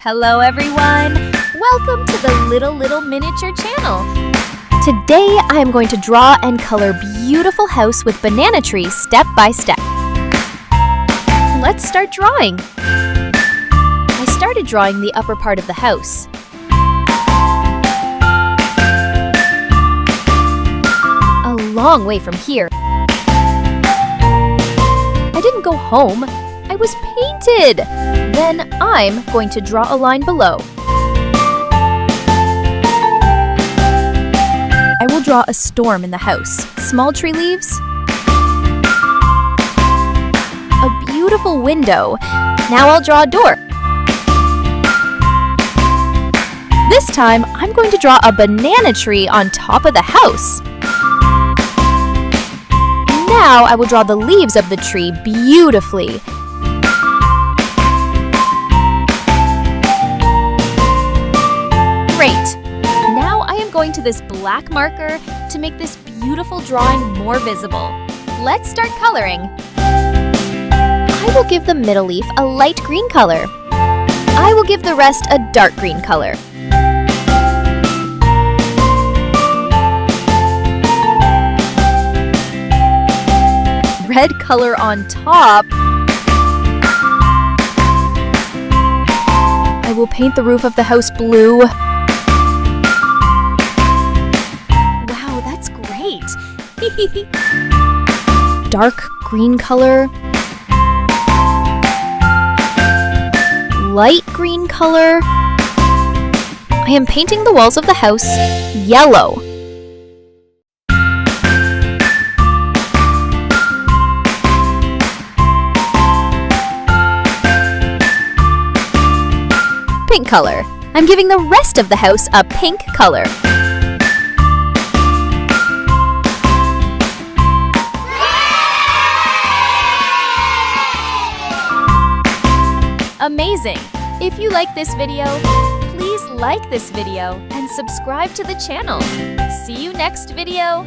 Hello everyone! Welcome to the Little Miniature channel. Today I am going to draw and color beautiful house with banana trees step by step. Let's start drawing. I started drawing the upper part of the house. A long way from here. I didn't go home. I was painted! Then I'm going to draw a line below. I will draw a storm in the house. Small tree leaves. A beautiful window. Now I'll draw a door. This time, I'm going to draw a banana tree on top of the house. Now I will draw the leaves of the tree beautifully. Great! Now I am going to this black marker to make this beautiful drawing more visible. Let's start coloring. I will give the middle leaf a light green color. I will give the rest a dark green color. Red color on top. I will paint the roof of the house blue. Wow, that's great! Dark green color. Light green color. I am painting the walls of the house yellow. Pink color. I'm giving the rest of the house a pink color. Amazing! If you like this video, please like this video and subscribe to the channel. See you next video!